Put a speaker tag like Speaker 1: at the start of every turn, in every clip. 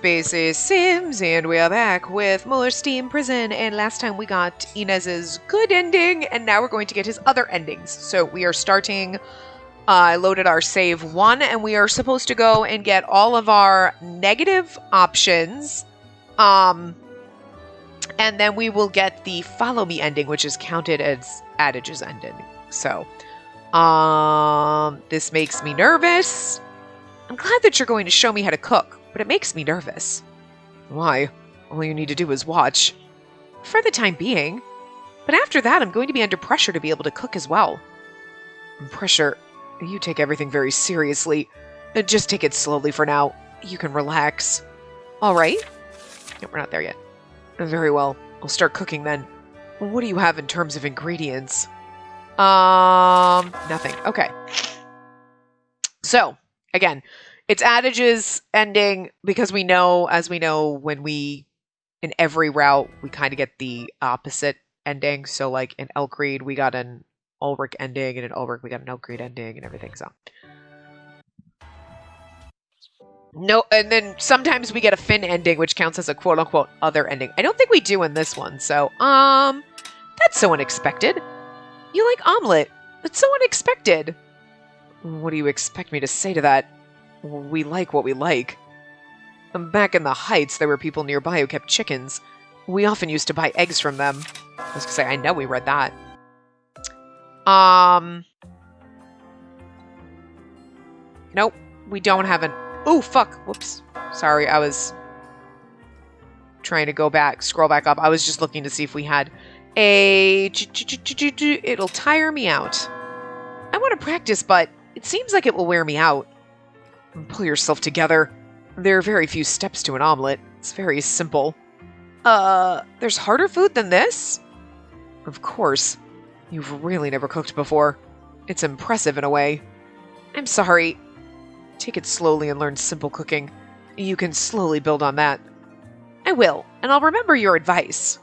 Speaker 1: Spacey Sims, and we are back with more Steam Prison, and last time we got Inez's good ending, and now we're going to get his other endings. So we are starting, I loaded our save 1, and we are supposed to go and get all of our negative options, and then we will get the follow me ending, which is counted as Adage's ending. So, this makes me nervous. I'm glad that you're going to show me how to cook, but it makes me nervous. Why? All you need to do is watch. For the time being. But after that, I'm going to be under pressure to be able to cook as well. Pressure? You take everything very seriously. Just take it slowly for now. You can relax. All right? No, we're not there yet. Very well. I'll start cooking then. What do you have in terms of ingredients? Nothing. Okay. So, again, it's Adage's ending because we know, as we know, when we, in every route, we kind of get the opposite ending. So, like, in Elkreed, we got an Ulrich ending, and in Ulrich, we got an Elkreed ending, and everything, so. No, and then sometimes we get a Finn ending, which counts as a quote-unquote other ending. I don't think we do in this one, so, that's so unexpected. You like omelet. That's so unexpected. What do you expect me to say to that? We like what we like. Back in the Heights, there were people nearby who kept chickens. We often used to buy eggs from them. I was gonna say, I know we read that. Nope, we don't have an... Oh, fuck. Whoops. Sorry, I was trying to go back, scroll back up. I was just looking to see if we had a... It'll tire me out. I want to practice, but it seems like it will wear me out. Pull yourself together. There are very few steps to an omelet. It's very simple. There's harder food than this? Of course. You've really never cooked before. It's impressive in a way. I'm sorry. Take it slowly and learn simple cooking. You can slowly build on that. I will, and I'll remember your advice.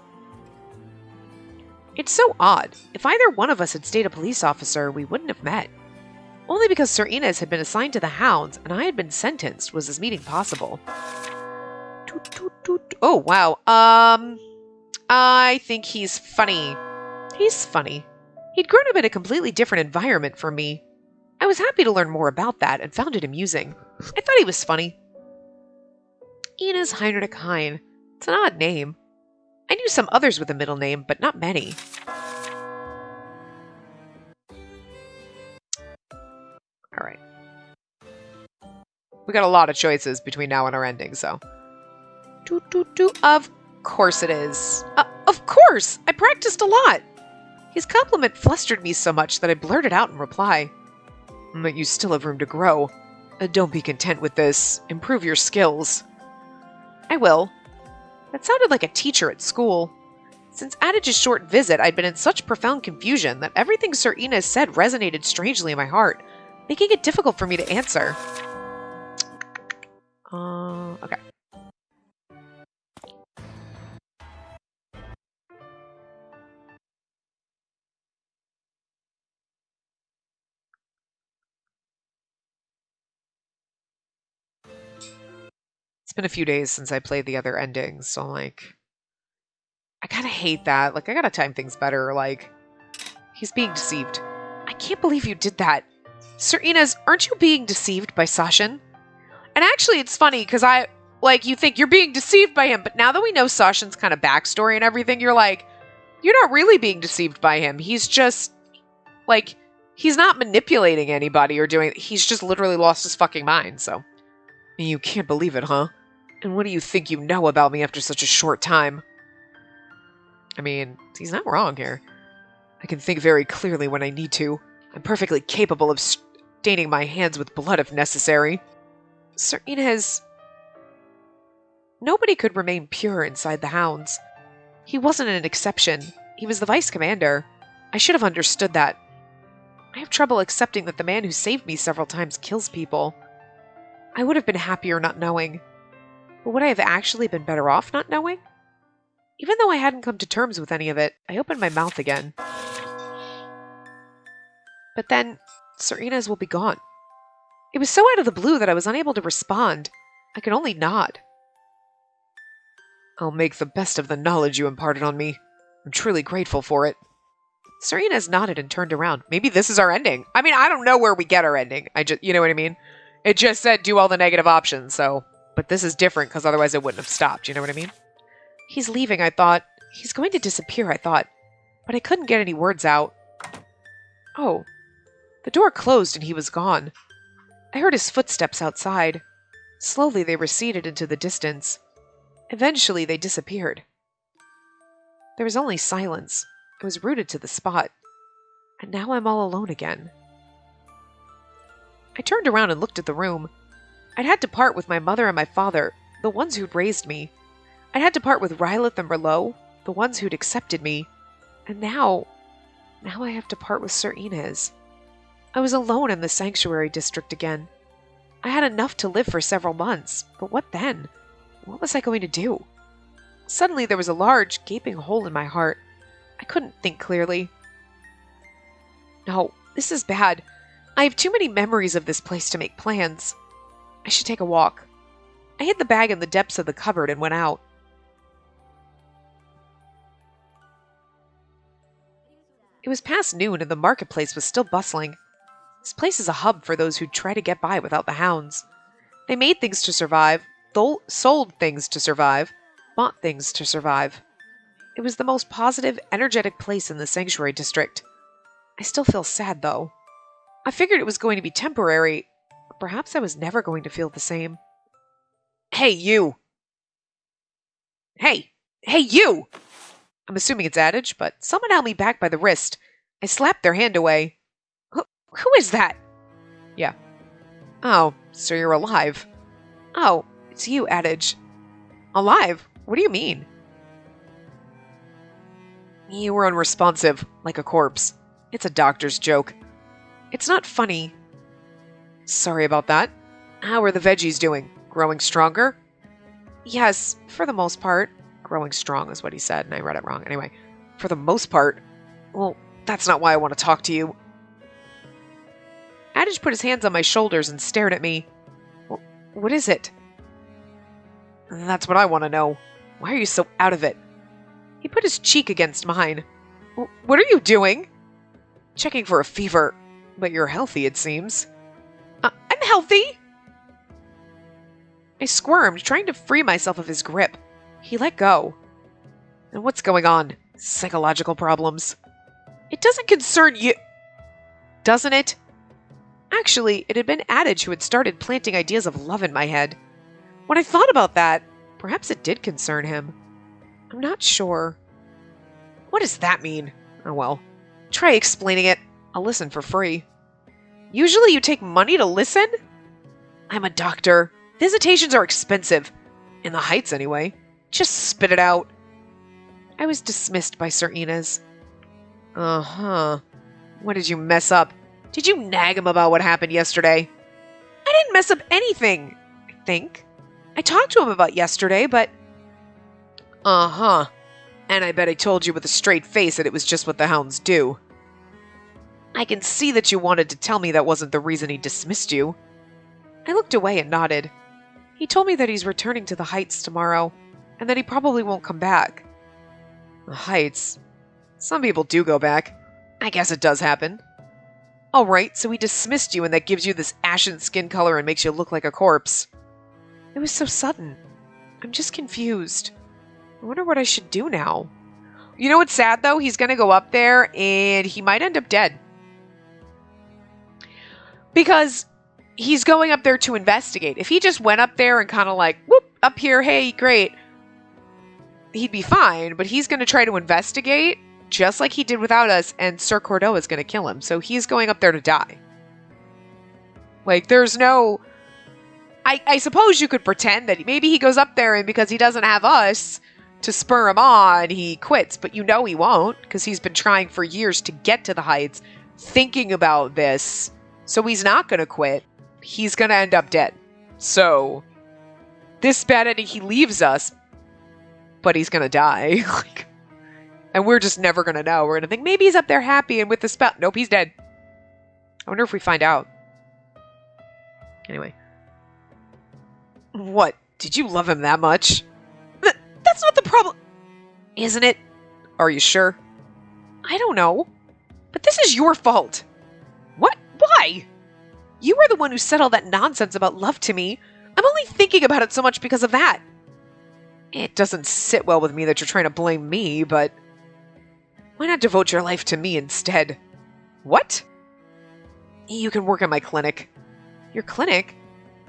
Speaker 1: It's so odd. If either one of us had stayed a police officer, we wouldn't have met. Only because Sir Inez had been assigned to the Hounds and I had been sentenced was this meeting possible. Oh, wow. I think he's funny. He's funny. He'd grown up in a completely different environment from me. I was happy to learn more about that and found it amusing. I thought he was funny. Inez Heinrich Hein. It's an odd name. I knew some others with a middle name, but not many. Alright. We got a lot of choices between now and our ending, so. Of course it is. Of course! I practiced a lot! His compliment flustered me so much that I blurted out in reply. But you still have room to grow. Don't be content with this. Improve your skills. I will. That sounded like a teacher at school. Since Adage's short visit, I'd been in such profound confusion that everything Sir Inez said resonated strangely in my heart, making it difficult for me to answer. Okay. It's been a few days since I played the other endings, so, like, I kind of hate that. Like, I gotta time things better. Like, he's being deceived. I can't believe you did that. Sir Inez, aren't you being deceived by Sashin? And actually, it's funny, because you think you're being deceived by him, but now that we know Sashin's kind of backstory and everything, you're like, you're not really being deceived by him. He's just, like, he's not manipulating anybody or doing, he's just literally lost his fucking mind, so. You can't believe it, huh? And what do you think you know about me after such a short time? I mean, he's not wrong here. I can think very clearly when I need to. I'm perfectly capable of staining my hands with blood if necessary. Sir Inez... Nobody could remain pure inside the Hounds. He wasn't an exception. He was the vice commander. I should have understood that. I have trouble accepting that the man who saved me several times kills people. I would have been happier not knowing. But would I have actually been better off not knowing? Even though I hadn't come to terms with any of it, I opened my mouth again. But then, Sir Inez will be gone. It was so out of the blue that I was unable to respond. I could only nod. I'll make the best of the knowledge you imparted on me. I'm truly grateful for it. Sir Inez nodded and turned around. Maybe this is our ending. I mean, I don't know where we get our ending. You know what I mean? It just said do all the negative options, so. But this is different because otherwise it wouldn't have stopped. You know what I mean? He's leaving, I thought. He's going to disappear, I thought. But I couldn't get any words out. Oh. The door closed and he was gone. I heard his footsteps outside. Slowly they receded into the distance. Eventually they disappeared. There was only silence. I was rooted to the spot. And now I'm all alone again. I turned around and looked at the room. I'd had to part with my mother and my father, the ones who'd raised me. I'd had to part with Rylith and Merlot, the ones who'd accepted me. And now I have to part with Sir Inez. I was alone in the sanctuary district again. I had enough to live for several months, but what then? What was I going to do? Suddenly there was a large, gaping hole in my heart. I couldn't think clearly. No, this is bad. I have too many memories of this place to make plans. I should take a walk. I hid the bag in the depths of the cupboard and went out. It was past noon and the marketplace was still bustling. This place is a hub for those who try to get by without the hounds. They made things to survive, sold things to survive, bought things to survive. It was the most positive, energetic place in the sanctuary district. I still feel sad, though. I figured it was going to be temporary, but perhaps I was never going to feel the same. Hey, you! Hey! Hey, you! I'm assuming it's Adage, but someone held me back by the wrist. I slapped their hand away. Who is that? Yeah. Oh, so you're alive. Oh, it's you, Adage. Alive? What do you mean? You were unresponsive, like a corpse. It's a doctor's joke. It's not funny. Sorry about that. How are the veggies doing? Growing stronger? Yes, for the most part. Growing strong is what he said, and I read it wrong. Anyway, for the most part. Well, that's not why I want to talk to you. Adage put his hands on my shoulders and stared at me. What is it? That's what I want to know. Why are you so out of it? He put his cheek against mine. What are you doing? Checking for a fever. But you're healthy, it seems. I'm healthy! I squirmed, trying to free myself of his grip. He let go. And what's going on? Psychological problems. It doesn't concern you. Doesn't it? Actually, it had been Adage who had started planting ideas of love in my head. When I thought about that, perhaps it did concern him. I'm not sure. What does that mean? Oh well. Try explaining it. I'll listen for free. Usually you take money to listen? I'm a doctor. Visitations are expensive. In the Heights, anyway. Just spit it out. I was dismissed by Sir Inez. Uh-huh. What did you mess up? Did you nag him about what happened yesterday? I didn't mess up anything, I think. I talked to him about yesterday, but... Uh-huh. And I bet I told you with a straight face that it was just what the hounds do. I can see that you wanted to tell me that wasn't the reason he dismissed you. I looked away and nodded. He told me that he's returning to the Heights tomorrow, and that he probably won't come back. The Heights? Some people do go back. I guess it does happen. Alright, so he dismissed you and that gives you this ashen skin color and makes you look like a corpse. It was so sudden. I'm just confused. I wonder what I should do now. You know what's sad, though? He's going to go up there and he might end up dead. Because he's going up there to investigate. If he just went up there and kind of like, whoop, up here, hey, great, he'd be fine. But he's going to try to investigate, just like he did without us, and Sir Cordeaux is going to kill him. So he's going up there to die. Like, there's no... I suppose you could pretend that maybe he goes up there and because he doesn't have us to spur him on, he quits. But you know he won't, because he's been trying for years to get to the Heights, thinking about this. So he's not going to quit. He's going to end up dead. So, this bad ending, he leaves us, but he's going to die. And we're just never going to know. We're going to think, maybe he's up there happy and with the spell. Nope, he's dead. I wonder if we find out. Anyway. What? Did you love him that much? That's That's not the problem. Isn't it? Are you sure? I don't know. But this is your fault. What? Why? You were the one who said all that nonsense about love to me. I'm only thinking about it so much because of that. It doesn't sit well with me that you're trying to blame me, but why not devote your life to me instead? What? You can work in my clinic. Your clinic?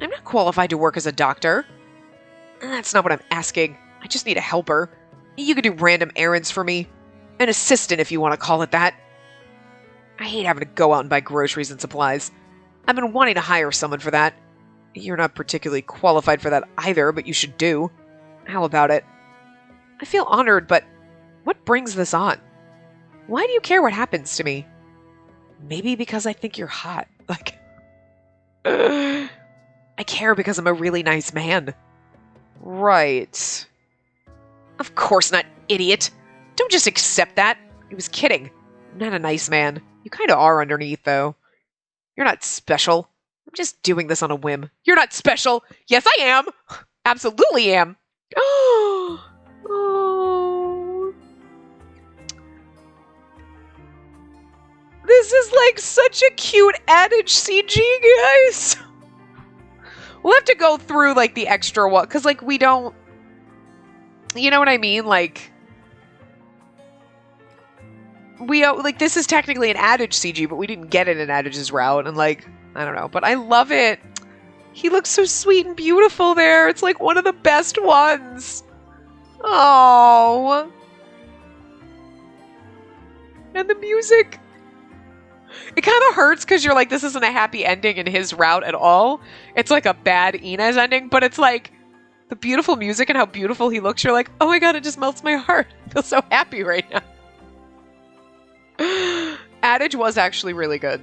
Speaker 1: I'm not qualified to work as a doctor. That's not what I'm asking. I just need a helper. You can do random errands for me. An assistant, if you want to call it that. I hate having to go out and buy groceries and supplies. I've been wanting to hire someone for that. You're not particularly qualified for that either, but you should do. How about it? I feel honored, but what brings this on? Why do you care what happens to me? Maybe because I think you're hot. Like, I care because I'm a really nice man. Right. Of course not, idiot. Don't just accept that. He was kidding. I'm not a nice man. You kind of are underneath, though. You're not special. I'm just doing this on a whim. You're not special. Yes, I am. Absolutely am. Oh. This is like such a cute Adage CG, guys. We'll have to go through like the extra one, because like we don't, you know what I mean? Like, we like this is technically an Adage CG, but we didn't get it in Adage's route, and like I don't know, but I love it. He looks so sweet and beautiful there. It's like one of the best ones. Oh, and the music. It kind of hurts because you're like, this isn't a happy ending in his route at all. It's like a bad Inez ending, but it's like the beautiful music and how beautiful he looks. You're like, oh my god, it just melts my heart. I feel so happy right now. Adage was actually really good.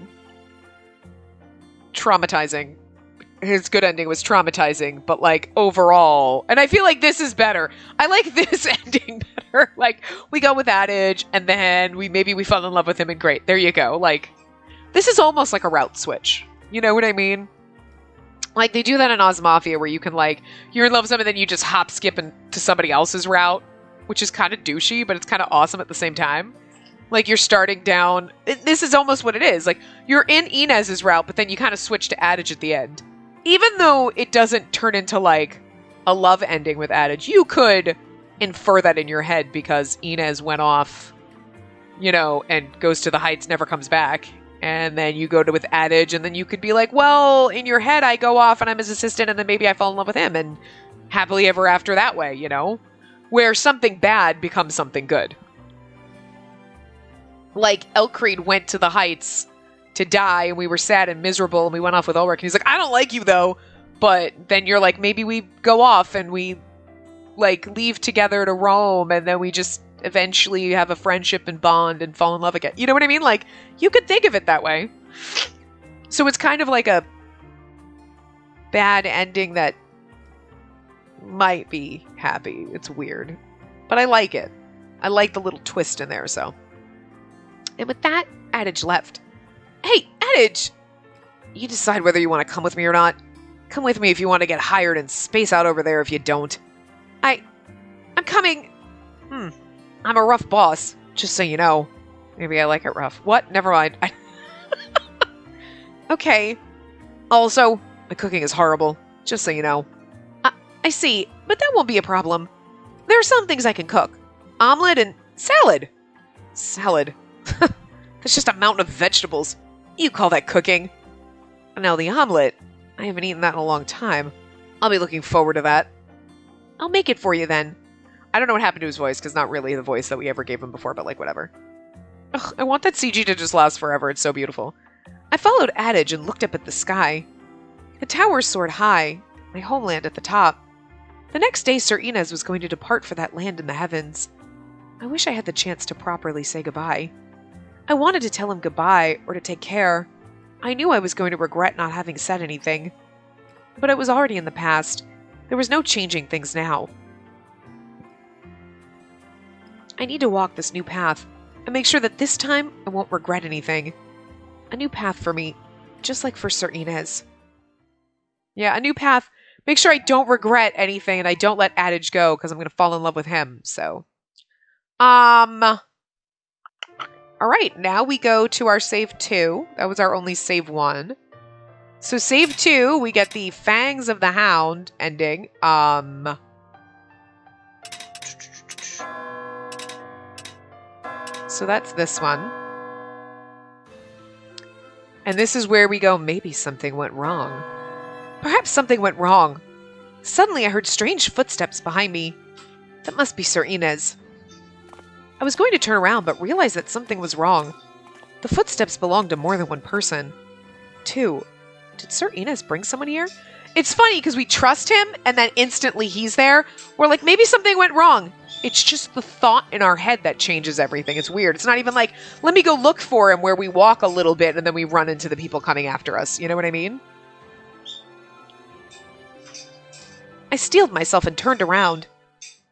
Speaker 1: Traumatizing. His good ending was traumatizing, but like overall, and I feel like this is better. I like this ending better. Like we go with Adage, and then maybe we fall in love with him, and great, there you go. Like this is almost like a route switch. You know what I mean? Like they do that in Oz Mafia, where you can like you're in love with someone, and then you just hop skip into somebody else's route, which is kind of douchey, but it's kind of awesome at the same time. Like you're starting down. This is almost what it is. Like you're in Inez's route, but then you kind of switch to Adage at the end. Even though it doesn't turn into like a love ending with Adage, you could infer that in your head because Inez went off, you know, and goes to the Heights, never comes back. And then you go to with Adage, and then you could be like, well, in your head, I go off and I'm his assistant, and then maybe I fall in love with him, and happily ever after that way, you know? Where something bad becomes something good. Like, Elcreed went to the Heights to die, and we were sad and miserable, and we went off with Ulrich, and he's like, I don't like you, though. But then you're like, maybe we go off, and we, like, leave together to Rome, and then we just eventually have a friendship and bond and fall in love again. You know what I mean? Like, you could think of it that way. So it's kind of like a bad ending that might be happy. It's weird. But I like it. I like the little twist in there, so. And with that, Adage left. Hey, Adage! You decide whether you want to come with me or not. Come with me if you want to get hired and space out over there if you don't. I'm coming. I'm a rough boss, just so you know. Maybe I like it rough. What? Never mind. Okay. Also, my cooking is horrible, just so you know. I see, but that won't be a problem. There are some things I can cook. Omelet and salad. Salad. That's just a mountain of vegetables. You call that cooking. Now the omelet. I haven't eaten that in a long time. I'll be looking forward to that. I'll make it for you then. I don't know what happened to his voice, because not really the voice that we ever gave him before, but like whatever. Ugh, I want that CG to just last forever. It's so beautiful. I followed Adage and looked up at the sky. The towers soared high, my homeland at the top. The next day, Sir Inez was going to depart for that land in the heavens. I wish I had the chance to properly say goodbye. I wanted to tell him goodbye, or to take care. I knew I was going to regret not having said anything. But it was already in the past. There was no changing things now. I need to walk this new path, and make sure that this time I won't regret anything. A new path for me, just like for Sir Inez. Yeah, a new path. make sure I don't regret anything and I don't let Adage go because I'm going to fall in love with him. So, all right, now we go to our save 2. That was our only save 1. So save 2, we get the Fangs of the Hound ending. So that's this one. And this is where we go, maybe something went wrong. Perhaps something went wrong. Suddenly I heard strange footsteps behind me. That must be Sir Inez. I was going to turn around, but realized that something was wrong. The footsteps belonged to more than one person. 2. Did Sir Inez bring someone here? It's funny because we trust him, and then instantly he's there. We're like, maybe something went wrong. It's just the thought in our head that changes everything. It's weird. It's not even like, let me go look for him, where we walk a little bit and then we run into the people coming after us. You know what I mean? I steeled myself and turned around.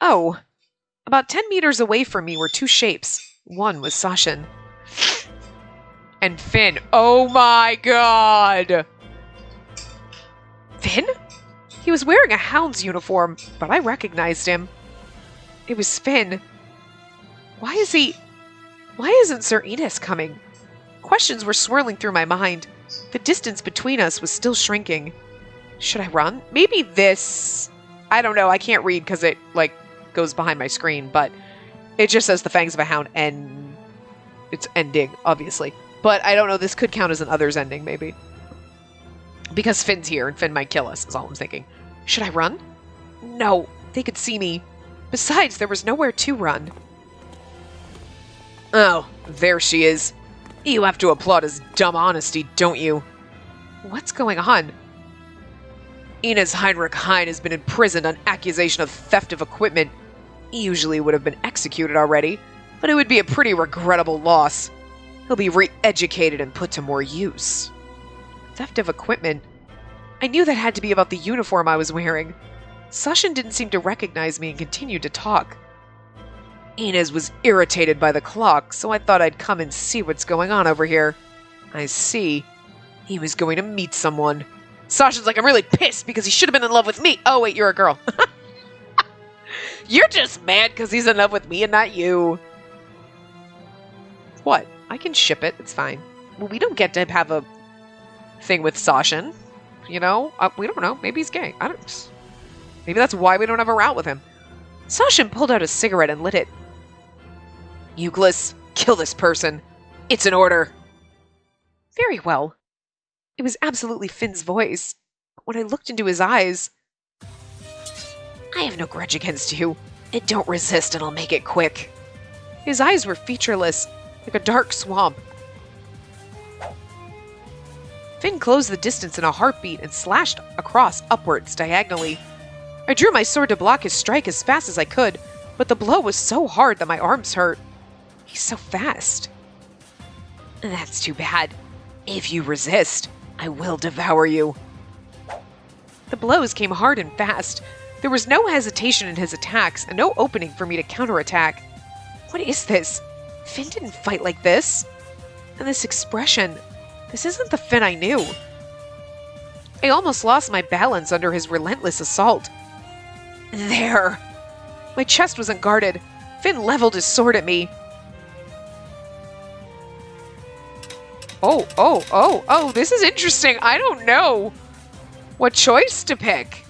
Speaker 1: Oh. About 10 meters away from me were 2 shapes. One was Sashin. And Finn. Oh my god! Finn? He was wearing a hound's uniform, but I recognized him. It was Finn. Why isn't Sir Inez coming? Questions were swirling through my mind. The distance between us was still shrinking. Should I run? Maybe this... I don't know, I can't read because it, goes behind my screen, but it just says the Fangs of a Hound and it's ending, obviously. But I don't know, this could count as an others ending, maybe. Because Finn's here, and Finn might kill us, is all I'm thinking. Should I run? No, they could see me. Besides, there was nowhere to run. Oh, there she is. You have to applaud his dumb honesty, don't you? What's going on? Inez Heinrich Hein has been imprisoned on accusation of theft of equipment. He usually would have been executed already, but it would be a pretty regrettable loss. He'll be re-educated and put to more use. Theft of equipment? I knew that had to be about the uniform I was wearing. Sashin didn't seem to recognize me and continued to talk. Inez was irritated by the clock, so I thought I'd come and see what's going on over here. I see. He was going to meet someone. Sasha's like, I'm really pissed because he should have been in love with me. Oh, wait, you're a girl. You're just mad because he's in love with me and not you. What? I can ship it. It's fine. Well, we don't get to have a thing with Sashin. You know? We don't know. Maybe he's gay. I don't... Maybe that's why we don't have a route with him. Sashin pulled out a cigarette and lit it. Euclid, kill this person. It's an order. Very well. It was absolutely Finn's voice. But when I looked into his eyes... I have no grudge against you. And don't resist and I'll make it quick. His eyes were featureless, like a dark swamp. Finn closed the distance in a heartbeat and slashed across upwards diagonally. I drew my sword to block his strike as fast as I could, but the blow was so hard that my arms hurt. He's so fast. That's too bad. If you resist, I will devour you. The blows came hard and fast. There was no hesitation in his attacks and no opening for me to counterattack. What is this? Finn didn't fight like this. And this expression, this isn't the Finn I knew. I almost lost my balance under his relentless assault. There! My chest was unguarded. Finn leveled his sword at me. Oh, this is interesting. I don't know what choice to pick.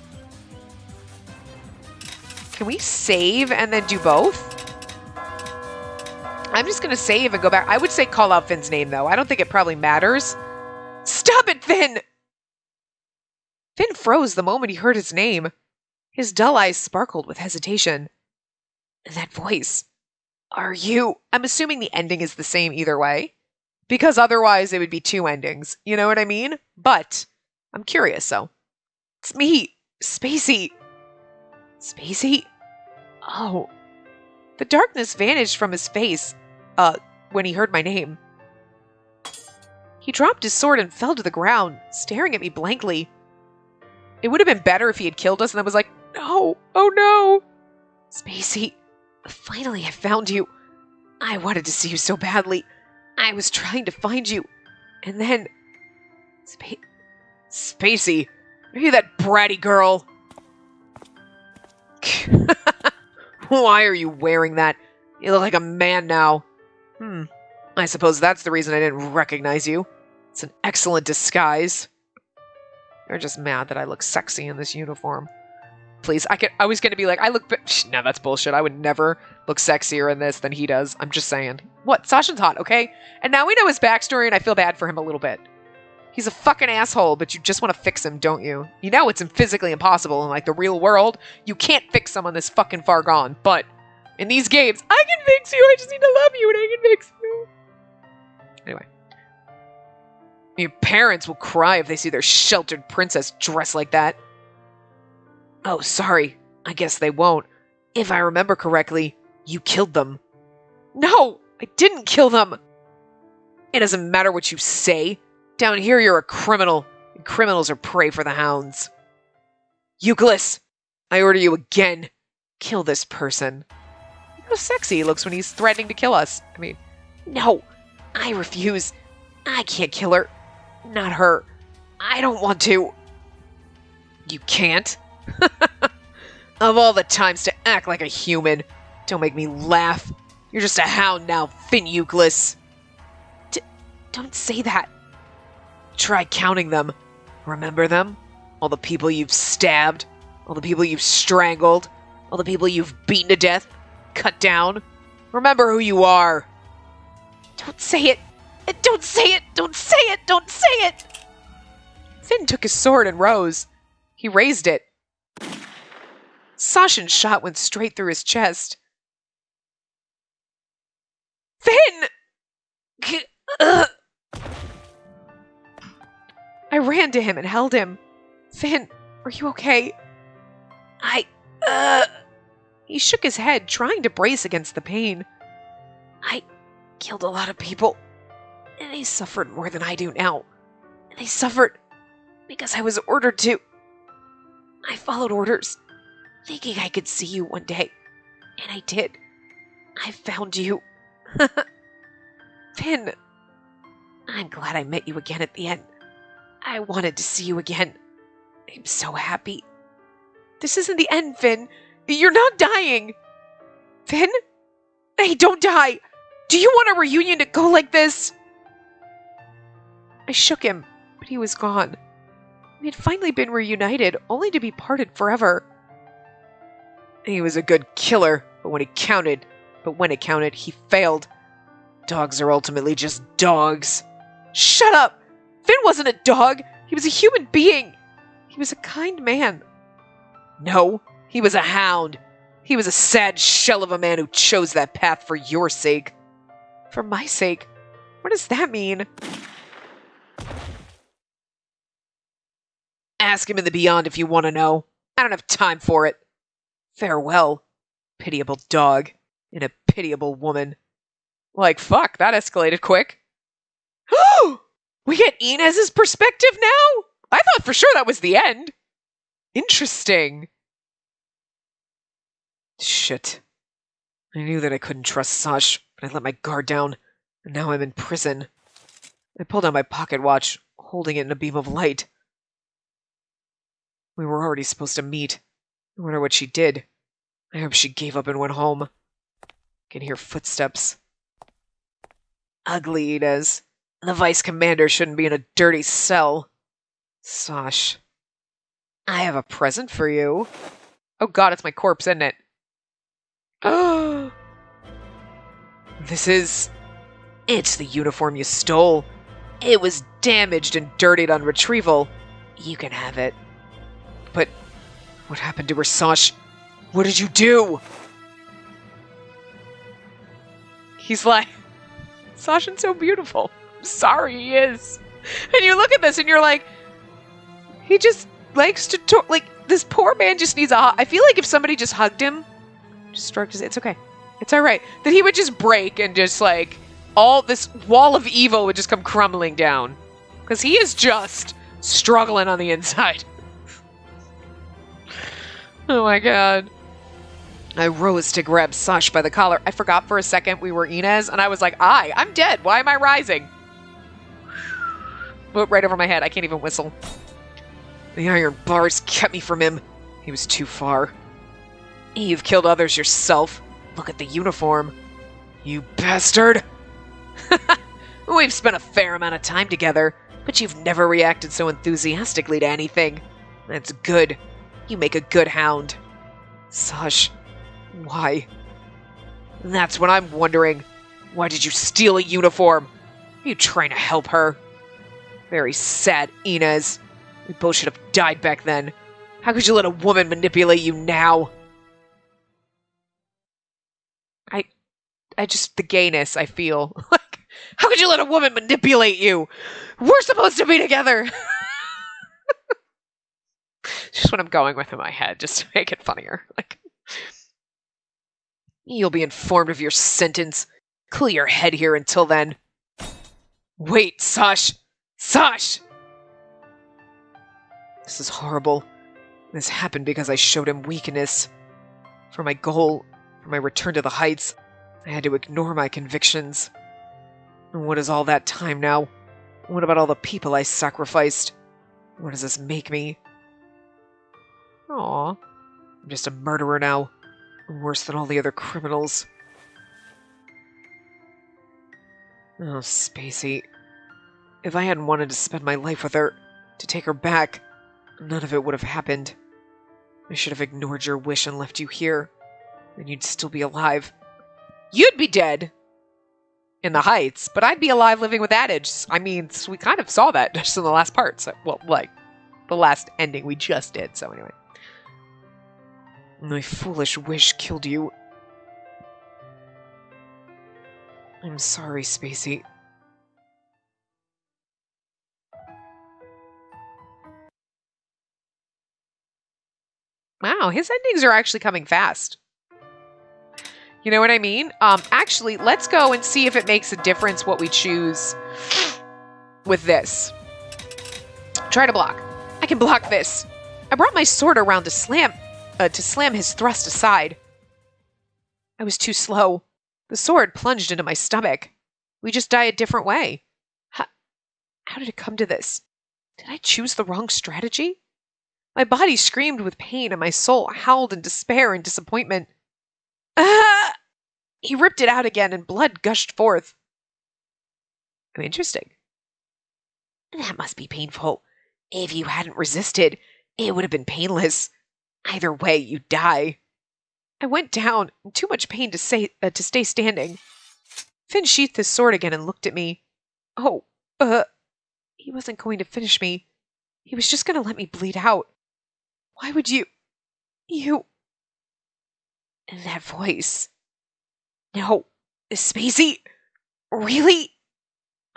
Speaker 1: Can we save and then do both? I'm just going to save and go back. I would say call out Finn's name, though. I don't think it probably matters. Stop it, Finn! Finn froze the moment he heard his name. His dull eyes sparkled with hesitation. That voice. Are you... I'm assuming the ending is the same either way. Because otherwise it would be 2 endings. You know what I mean? But I'm curious, so. It's me, Spacey. Spacey? Oh. The darkness vanished from his face, when he heard my name. He dropped his sword and fell to the ground, staring at me blankly. It would have been better if he had killed us and I was like, no, oh no. Spacey, finally I found you. I wanted to see you so badly. I was trying to find you. And then... Spacey, are you that bratty girl? Why are you wearing that? You look like a man now. I suppose that's the reason I didn't recognize you. It's an excellent disguise. They're just mad that I look sexy in this uniform. Please, I was going to be like, no, that's bullshit. I would never look sexier in this than he does. I'm just saying. What? Sashin's hot, okay? And now we know his backstory, and I feel bad for him a little bit. He's a fucking asshole, but you just want to fix him, don't you? You know it's physically impossible in, like, the real world. You can't fix someone this fucking far gone, but in these games, I can fix you. I just need to love you, and I can fix you. Anyway. Your parents will cry if they see their sheltered princess dressed like that. Oh, sorry. I guess they won't. If I remember correctly, you killed them. No, I didn't kill them. It doesn't matter what you say. Down here, you're a criminal, and criminals are prey for the hounds. Euclid, I order you again. Kill this person. Look how sexy he looks when he's threatening to kill us. I mean, no, I refuse. I can't kill her. Not her. I don't want to. You can't? Of all the times to act like a human. Don't make me laugh. You're just a hound now, Finn Euclid. Don't say that. Try counting them. Remember them? All the people you've stabbed. All the people you've strangled. All the people you've beaten to death. Cut down. Remember who you are. Don't say it. Don't say it. Don't say it. Don't say it. Finn took his sword and rose. He raised it. Sashin's shot went straight through his chest. Finn! I ran to him and held him. Finn, are you okay? He shook his head, trying to brace against the pain. I killed a lot of people, and they suffered more than I do now. And they suffered because I was ordered to. I followed orders, thinking I could see you one day. And I did. I found you. Finn, I'm glad I met you again at the end. I wanted to see you again. I'm so happy. This isn't the end, Finn. You're not dying. Finn? Hey, don't die. Do you want a reunion to go like this? I shook him, but he was gone. We had finally been reunited, only to be parted forever. He was a good killer, but when it counted, he failed. Dogs are ultimately just dogs. Shut up! Finn wasn't a dog. He was a human being. He was a kind man. No, he was a hound. He was a sad shell of a man who chose that path for your sake. For my sake? What does that mean? Ask him in the beyond if you want to know. I don't have time for it. Farewell, pitiable dog and a pitiable woman. Like, fuck, that escalated quick. We get Inez's perspective now? I thought for sure that was the end. Interesting. Shit. I knew that I couldn't trust Sash, but I let my guard down, and now I'm in prison. I pulled out my pocket watch, holding it in a beam of light. We were already supposed to meet. I wonder what she did. I hope she gave up and went home. I can hear footsteps. Ugly Inez. The vice commander shouldn't be in a dirty cell. Sash. I have a present for you. Oh god, it's my corpse, isn't it? Oh. It's the uniform you stole. It was damaged and dirtied on retrieval. You can have it. But what happened to her, Sash? What did you do? He's like, Sasha's so beautiful. I'm sorry, he is. And you look at this and you're like, he just likes to talk. Like, this poor man just needs a hug. I feel like if somebody just hugged him, just stroked his, it's okay. It's alright. That he would just break and just like, all this wall of evil would just come crumbling down. Because he is just struggling on the inside. Oh my god. I rose to grab Sash by the collar. I forgot for a second we were Inez, and I was like, I'm dead. Why am I rising? Went right over my head. I can't even whistle. The iron bars kept me from him. He was too far. You've killed others yourself. Look at the uniform. You bastard! We've spent a fair amount of time together, but you've never reacted so enthusiastically to anything. That's good. You make a good hound. Sash, why? That's what I'm wondering. Why did you steal a uniform? Are you trying to help her? Very sad, Inez. We both should have died back then. How could you let a woman manipulate you now? I just, the gayness, I feel. Like, how could you let a woman manipulate you? We're supposed to be together! Just what I'm going with in my head, just to make it funnier. Like, you'll be informed of your sentence. Cool your head here until then. Wait, Sash! Sash! This is horrible. This happened because I showed him weakness. For my goal, for my return to the heights, I had to ignore my convictions. And what is all that time now? What about all the people I sacrificed? What does this make me? Aw. I'm just a murderer now. Worse than all the other criminals. Oh, Spacey. If I hadn't wanted to spend my life with her, to take her back, none of it would have happened. I should have ignored your wish and left you here. Then you'd still be alive. You'd be dead! In the Heights, but I'd be alive living with Adage. I mean, we kind of saw that just in the last part. So, well, like, the last ending we just did, so anyway. My foolish wish killed you. I'm sorry, Spacey. Wow, his endings are actually coming fast. You know what I mean? Actually, let's go and see if it makes a difference what we choose with this. Try to block. I can block this. I brought my sword around to slam his thrust aside. I was too slow. The sword plunged into my stomach. We just die a different way. How did it come to this? Did I choose the wrong strategy? My body screamed with pain and my soul howled in despair and disappointment. Ah! He ripped it out again and blood gushed forth. Oh, interesting. That must be painful. If you hadn't resisted, it would have been painless. Either way, you die. I went down, in too much pain to stay standing. Finn sheathed his sword again and looked at me. Oh, he wasn't going to finish me. He was just going to let me bleed out. Why would you... That voice. No. Spacey? Really?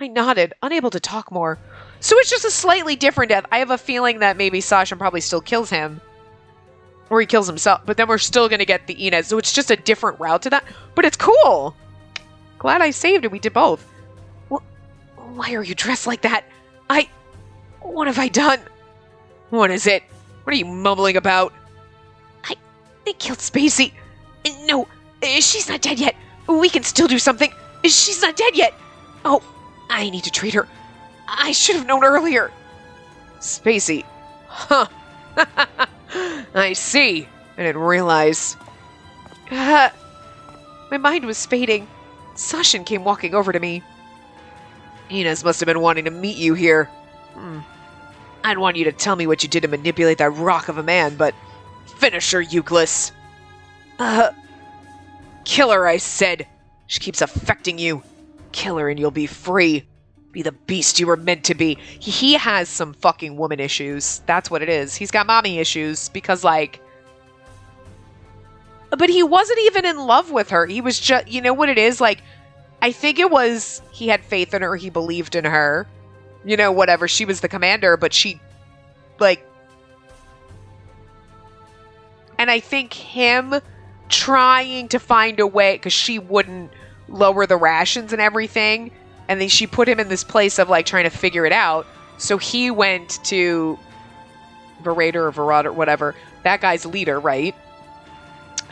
Speaker 1: I nodded, unable to talk more. So it's just a slightly different death. I have a feeling that maybe Sasha probably still kills him. Or he kills himself. But then we're still going to get the Inez. So it's just a different route to that. But it's cool. Glad I saved it. We did both. Well, why are you dressed like that? What have I done? What is it? What are you mumbling about? I killed Spacey. No, she's not dead yet. We can still do something. She's not dead yet. Oh, I need to treat her. I should have known earlier. Spacey. Huh. I see. I didn't realize. My mind was fading. Sashin came walking over to me. Inez must have been wanting to meet you here. I'd want you to tell me what you did to manipulate that rock of a man, but... Finish her, Euclid. Kill her, I said. She keeps affecting you. Kill her and you'll be free. Be the beast you were meant to be. He has some fucking woman issues. That's what it is. He's got mommy issues because, like... But he wasn't even in love with her. He was just... You know what it is? Like, I think it was... He had faith in her. He believed in her. You know, whatever. She was the commander, but she... Like... And I think him trying to find a way... Because she wouldn't lower the rations and everything... And then she put him in this place of, like, trying to figure it out. So he went to Verrader or Verrader, whatever. That guy's leader, right?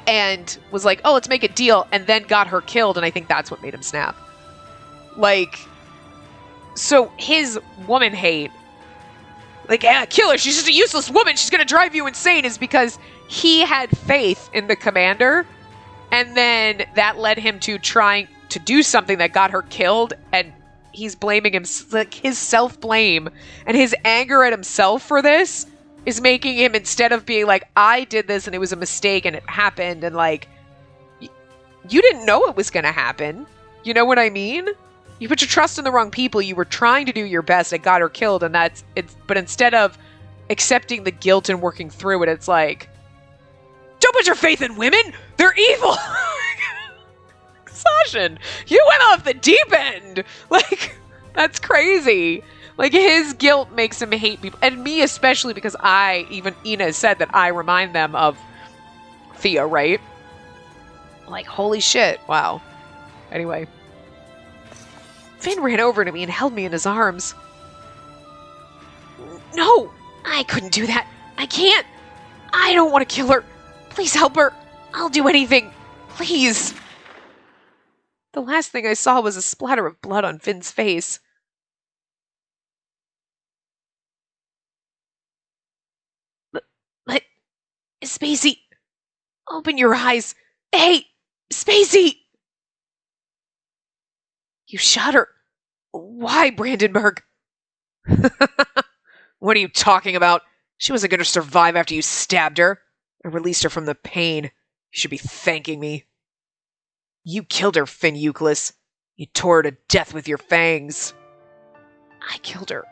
Speaker 1: And was like, oh, let's make a deal. And then got her killed. And I think that's what made him snap. Like, so his woman hate, like, yeah, kill her. She's just a useless woman. She's going to drive you insane, is because he had faith in the commander, and then that led him to trying to do something that got her killed, and he's blaming him, like his self-blame and his anger at himself for this is making him, instead of being like, I did this and it was a mistake and it happened, and like, you didn't know it was going to happen. You know what I mean? You put your trust in the wrong people. You were trying to do your best. It got her killed, and that's it. But instead of accepting the guilt and working through it, it's like, don't put your faith in women. They're evil. Sashin, you went off the deep end. Like, that's crazy. Like, his guilt makes him hate people. And me especially, because even Ina said that I remind them of Thea, right? Like, holy shit. Wow. Anyway. Finn ran over to me and held me in his arms. No! I couldn't do that. I can't. I don't want to kill her. Please help her. I'll do anything. Please. The last thing I saw was a splatter of blood on Finn's face. But Spacey, open your eyes. Hey, Spacey! You shot her. Why, Brandenburg? What are you talking about? She wasn't going to survive after you stabbed her. I released her from the pain. You should be thanking me. You killed her, Finn Euclid. You tore her to death with your fangs. I killed her.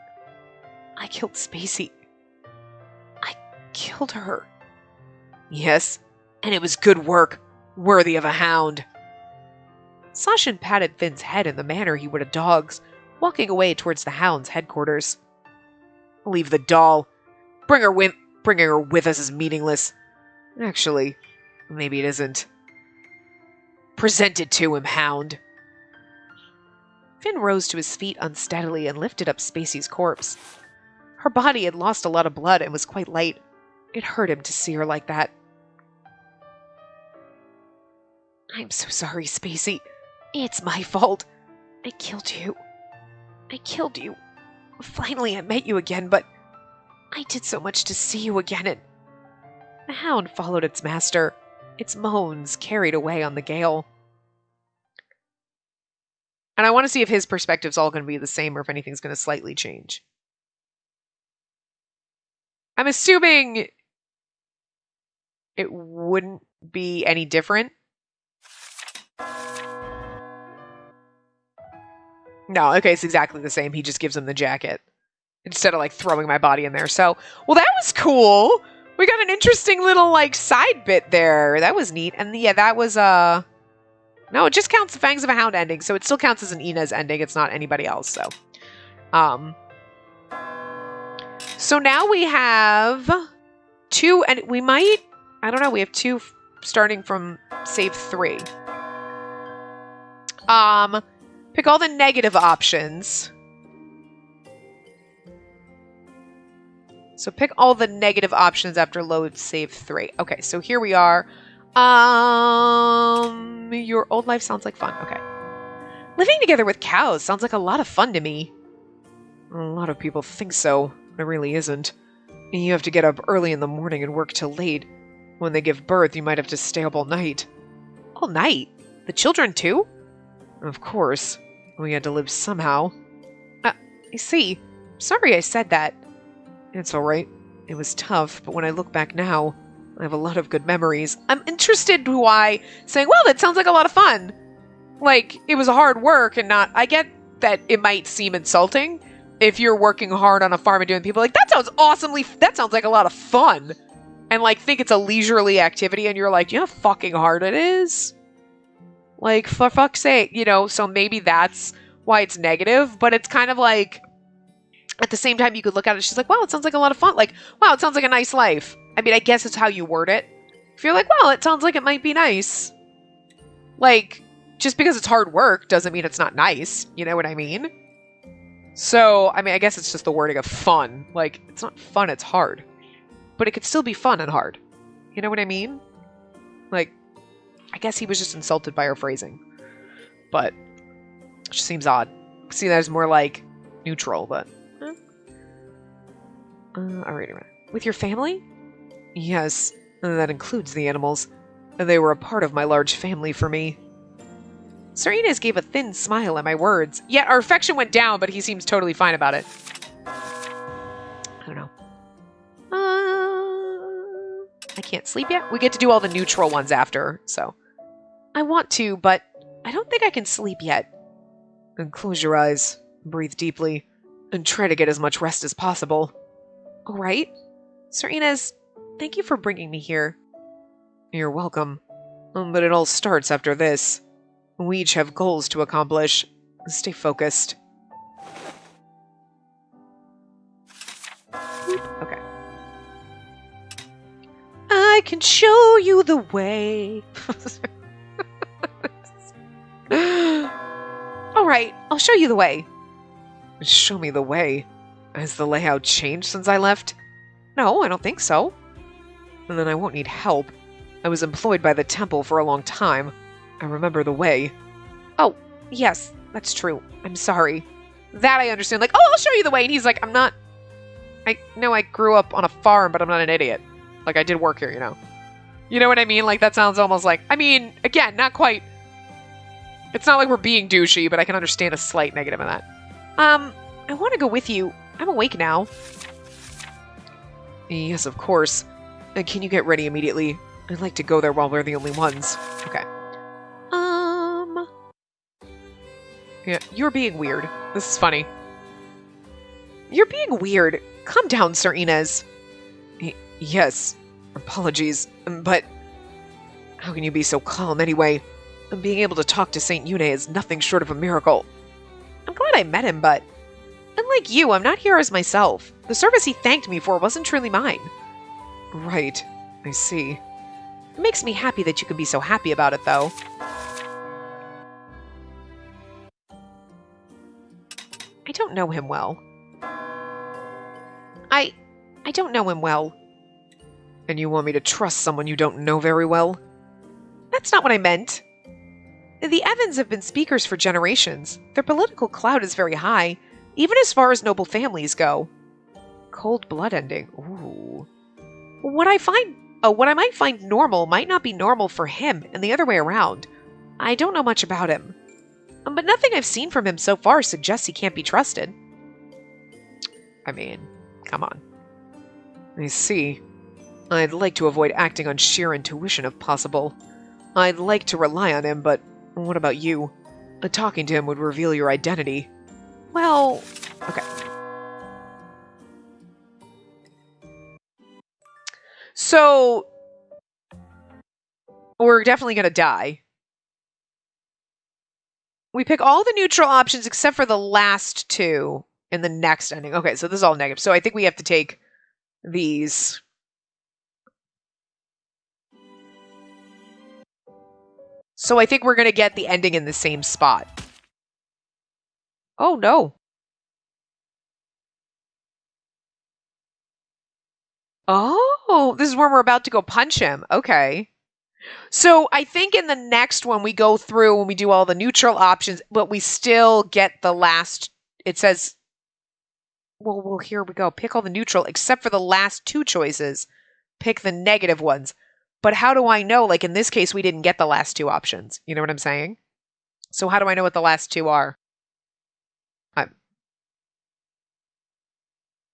Speaker 1: I killed Spacey. I killed her. Yes, and it was good work. Worthy of a hound. Sashin patted Finn's head in the manner he would a dog's, walking away towards the hound's headquarters. Leave the doll. Bringing her with us is meaningless. Actually, maybe it isn't. Present it to him, hound. Finn rose to his feet unsteadily and lifted up Spacey's corpse. Her body had lost a lot of blood and was quite light. It hurt him to see her like that. I'm so sorry, Spacey. It's my fault. I killed you. I killed you. Finally, I met you again, but I did so much to see you again, and the hound followed its master, its moans carried away on the gale. And I want to see if his perspective's all going to be the same or if anything's going to slightly change. I'm assuming it wouldn't be any different. No, okay, it's exactly the same. He just gives him the jacket instead of like throwing my body in there. So, well, that was cool. We got an interesting little like side bit there. That was neat. And yeah, that was no, it just counts the Fangs of a Hound ending, so it still counts as an Ina's ending. It's not anybody else. So now we have two, and we might, I don't know, we have two starting from save 3. Pick all the negative options. So pick all the negative options after load save 3. Okay, so here we are. Your old life sounds like fun. Okay. Living together with cows sounds like a lot of fun to me. A lot of people think so, but it really isn't. You have to get up early in the morning and work till late. When they give birth, you might have to stay up all night. All night? The children too? Of course. We had to live somehow. I see. Sorry I said that. It's alright. It was tough, but when I look back now, I have a lot of good memories. I'm interested why saying, well, that sounds like a lot of fun. Like, it was hard work and not... I get that it might seem insulting if you're working hard on a farm and doing people like, that sounds awesomely... That sounds like a lot of fun. And, like, think it's a leisurely activity and you're like, you know how fucking hard it is? Like, for fuck's sake, you know, so maybe that's why it's negative, but it's kind of like, at the same time, you could look at it, she's like, wow, it sounds like a lot of fun. Like, wow, it sounds like a nice life. I mean, I guess it's how you word it. If you're like, well, it sounds like it might be nice. Like, just because it's hard work doesn't mean it's not nice. You know what I mean? So, I mean, I guess it's just the wording of fun. Like, it's not fun, it's hard. But it could still be fun and hard. You know what I mean? Like, I guess he was just insulted by her phrasing. But it just seems odd. See that as more like neutral, but... Alright. With your family? Yes. And that includes the animals. They were a part of my large family for me. Sir Inez gave a thin smile at my words. Yet our affection went down, but he seems totally fine about it. I don't know. I can't sleep yet. We get to do all the neutral ones after, so. I want to, but I don't think I can sleep yet. And close your eyes, breathe deeply, and try to get as much rest as possible. All right? Sir Inez, thank you for bringing me here. You're welcome. But it all starts after this. We each have goals to accomplish. Stay focused. Okay. I can show you the way. Alright, I'll show you the way. Show me the way? Has the layout changed since I left? No, I don't think so. And then I won't need help. I was employed by the temple for a long time. I remember the way. Oh, yes, that's true. I'm sorry. That I understand. Like, oh, I'll show you the way. And he's like, I'm not... I know I grew up on a farm, but I'm not an idiot. Like, I did work here, you know. You know what I mean? Like, that sounds almost like... I mean, again, not quite... It's not like we're being douchey, but I can understand a slight negative in that. I want to go with you. I'm awake now. Yes, of course. Can you get ready immediately? I'd like to go there while we're the only ones. Okay. Yeah, you're being weird. This is funny. You're being weird. Calm down, Sir Inez. Yes. Apologies, but... How can you be so calm anyway? Being able to talk to Saint Yune is nothing short of a miracle. I'm glad I met him, but... Unlike you, I'm not here as myself. The service he thanked me for wasn't truly mine. Right. I see. It makes me happy that you can be so happy about it, though. I don't know him well. I don't know him well. And you want me to trust someone you don't know very well? That's not what I meant. The Evans have been speakers for generations. Their political clout is very high, even as far as noble families go. Cold blood ending. Ooh. What I might find normal might not be normal for him, and the other way around. I don't know much about him. But nothing I've seen from him so far suggests he can't be trusted. I mean, come on. I see. I'd like to avoid acting on sheer intuition if possible. I'd like to rely on him, but what about you? Talking to him would reveal your identity. Well, okay. So, we're definitely going to die. We pick all the neutral options except for the last two in the next ending. Okay, so this is all negative. So I think we have to take these. So I think we're going to get the ending in the same spot. Oh, no. Oh, this is where we're about to go punch him. Okay. So I think in the next one we go through when we do all the neutral options, but we still get the last, it says, well, here we go. Pick all the neutral except for the last two choices. Pick the negative ones. But how do I know? Like in this case, we didn't get the last two options. You know what I'm saying? So how do I know what the last two are?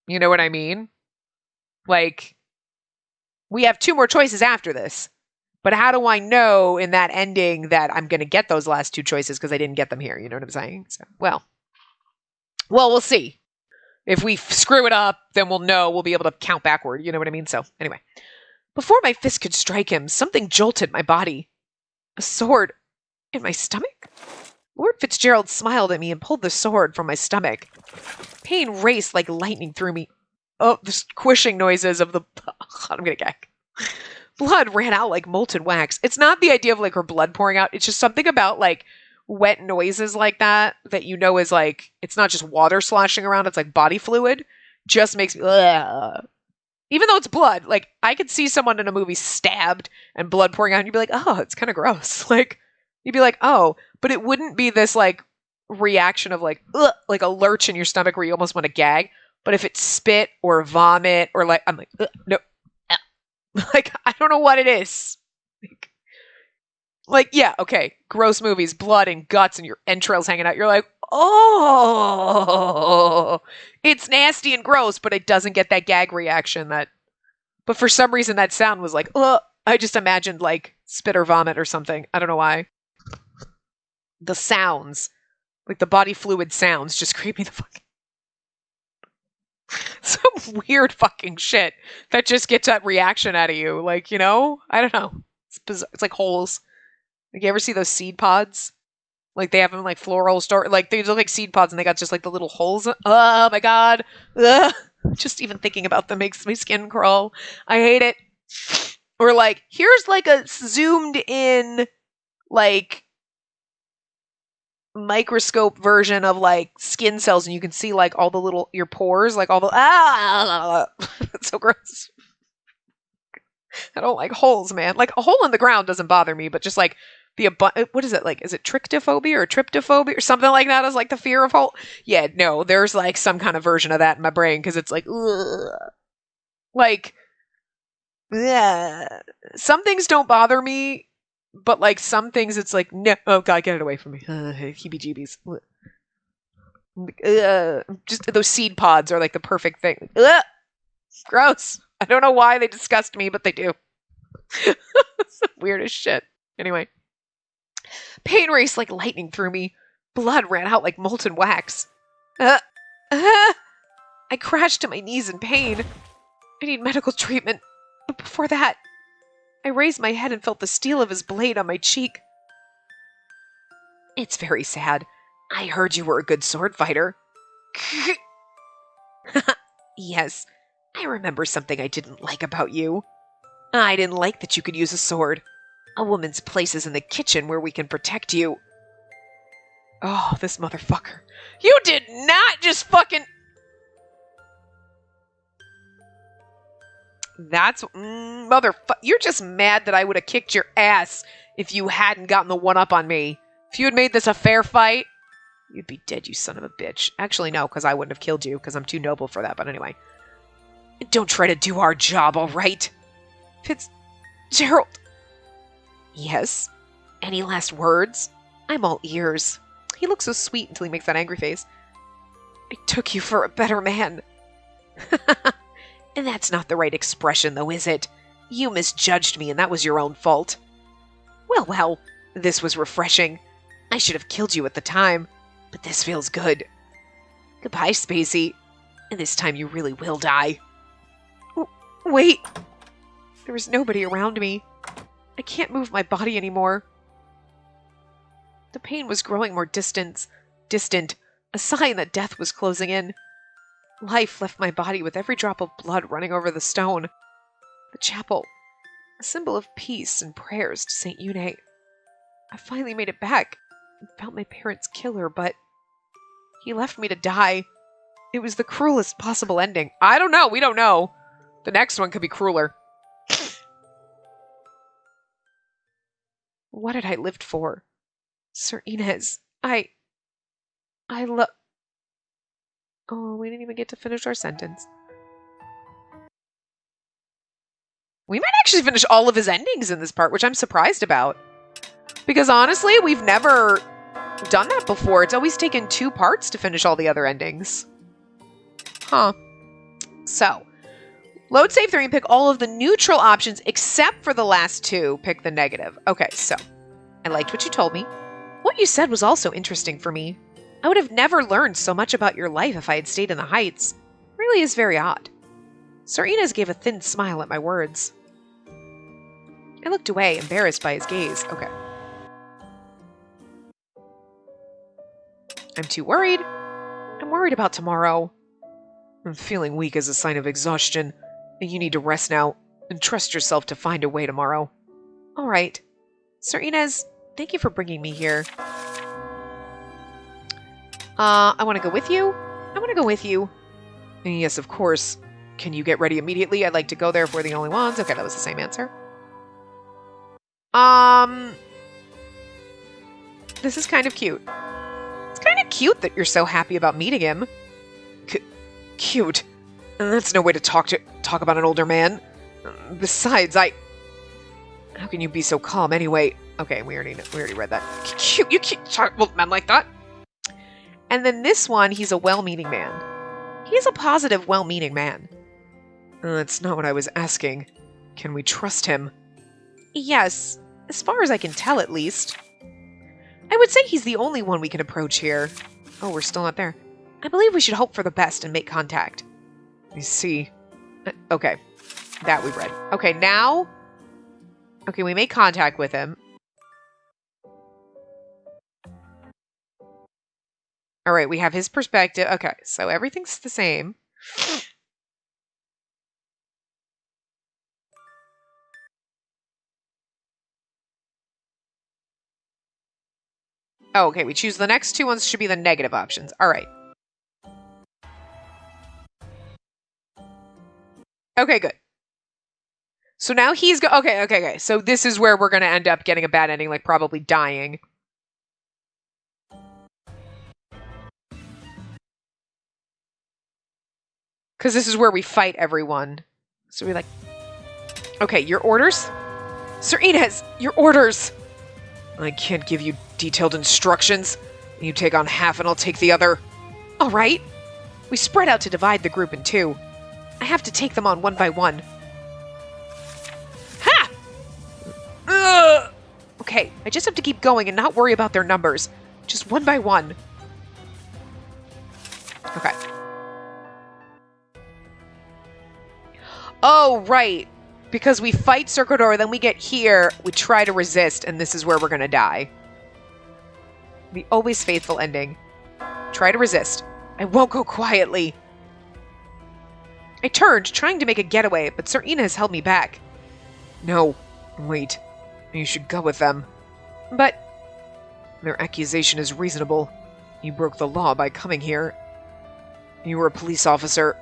Speaker 1: You know what I mean? Like, we have two more choices after this. But how do I know in that ending that I'm going to get those last two choices because I didn't get them here? You know what I'm saying? So, well, we'll see. If we screw it up, then we'll know. We'll be able to count backward. You know what I mean? So, anyway. Before my fist could strike him, something jolted my body. A sword in my stomach? Lord Fitzgerald smiled at me and pulled the sword from my stomach. Pain raced like lightning through me. Oh, the squishing noises of the... I'm gonna gag. Blood ran out like molten wax. It's not the idea of like her blood pouring out. It's just something about like wet noises like that you know is like, it's not just water sloshing around. It's like body fluid. Just makes me... Ugh. Even though it's blood, like I could see someone in a movie stabbed and blood pouring out and you'd be like, oh, it's kind of gross. Like, you'd be like, oh, but it wouldn't be this like reaction of like, ugh, like a lurch in your stomach where you almost want to gag. But if it's spit or vomit or like, I'm like, no, Like, I don't know what it is. Like, yeah, okay, gross movies, blood and guts and your entrails hanging out. You're like, oh, it's nasty and gross, but it doesn't get that gag reaction that. But for some reason, that sound was like, I just imagined like spit or vomit or something. I don't know why. The sounds, like the body fluid sounds, just creep me the fuck. Some weird fucking shit that just gets that reaction out of you. Like, you know, I don't know. It's bizarre. It's like holes. Like, you ever see those seed pods? Like, they have them like floral store. Like, they look like seed pods and they got just like the little holes. Oh my god. Ugh. Just even thinking about them makes my skin crawl. I hate it. Or like, here's like a zoomed in, like, microscope version of like skin cells, and you can see like all the little, your pores, like all the, it's so gross. I don't like holes, man. Like, a hole in the ground doesn't bother me, but just like what is it, like, is it trichtophobia or tryptophobia or something like that, is like the fear of hole? Yeah, no, there's like some kind of version of that in my brain, because it's like, ugh. Like, yeah, some things don't bother me, but like some things it's like, no, oh god, get it away from me. Heebie-jeebies. Just those seed pods are like the perfect thing. Ugh, gross. I don't know why they disgust me, but they do. It's the weirdest shit. Anyway. Pain raced like lightning through me. Blood ran out like molten wax. I crashed to my knees in pain. I need medical treatment. But before that, I raised my head and felt the steel of his blade on my cheek. It's very sad. I heard you were a good sword fighter. Yes, I remember something I didn't like about you. I didn't like that you could use a sword. A woman's place is in the kitchen where we can protect you. Oh, this motherfucker. You did not just fucking... That's... motherfucker. You're just mad that I would have kicked your ass if you hadn't gotten the one-up on me. If you had made this a fair fight, you'd be dead, you son of a bitch. Actually, no, because I wouldn't have killed you, because I'm too noble for that, but anyway. Don't try to do our job, all right? Fitzgerald. Yes? Any last words? I'm all ears. He looks so sweet until he makes that angry face. I took you for a better man. And that's not the right expression, though, is it? You misjudged me, and that was your own fault. Well, this was refreshing. I should have killed you at the time, but this feels good. Goodbye, Spacey. And this time you really will die. Wait. There was nobody around me. I can't move my body anymore. The pain was growing more distant, a sign that death was closing in. Life left my body with every drop of blood running over the stone. The chapel, a symbol of peace and prayers to St. Une. I finally made it back and found my parents' killer, but he left me to die. It was the cruelest possible ending. I don't know. We don't know. The next one could be crueler. What had I lived for? Sir Inez, I love... Oh, we didn't even get to finish our sentence. We might actually finish all of his endings in this part, which I'm surprised about. Because honestly, we've never done that before. It's always taken 2 parts to finish all the other endings. Huh. So, load save 3 and pick all of the neutral options except for the last 2. Pick the negative. Okay, so, I liked what you told me. What you said was also interesting for me. I would have never learned so much about your life if I had stayed in the Heights. It really is very odd. Sir Inez gave a thin smile at my words. I looked away, embarrassed by his gaze. Okay. I'm too worried. I'm worried about tomorrow. I'm feeling weak as a sign of exhaustion, and you need to rest now and trust yourself to find a way tomorrow. All right. Sir Inez, thank you for bringing me here. I want to go with you? I want to go with you. Yes, of course. Can you get ready immediately? I'd like to go there if we're the only ones. Okay, that was the same answer. This is kind of cute. It's kind of cute that you're so happy about meeting him. Cute. And that's no way to talk about an older man. Besides, how can you be so calm anyway? Okay, we already read that. You can't talk about men like that. And then this one, he's a well-meaning man. He is a positive, well-meaning man. That's not what I was asking. Can we trust him? Yes, as far as I can tell, at least. I would say he's the only one we can approach here. Oh, we're still not there. I believe we should hope for the best and make contact. I see. Okay, that we've read. Okay, now... Okay, we made contact with him. All right, we have his perspective. Okay, so everything's the same. Oh, okay, we choose the next two ones should be the negative options. All right. Okay, good. So now he's okay. So this is where we're going to end up getting a bad ending, like probably dying. Because this is where we fight everyone. So we like... Okay, your orders? Sir Inez, your orders! I can't give you detailed instructions. You take on half and I'll take the other. All right. We spread out to divide the group in two. I have to take them on one by one. Ha! Ugh! Okay, I just have to keep going and not worry about their numbers. Just one by one. Okay. Oh, right. Because we fight Circodor, then we get here, we try to resist, and this is where we're gonna die. The always faithful ending. Try to resist. I won't go quietly. I turned, trying to make a getaway, but Sir Inez held me back. No, wait. You should go with them. But... Their accusation is reasonable. You broke the law by coming here. You were a police officer.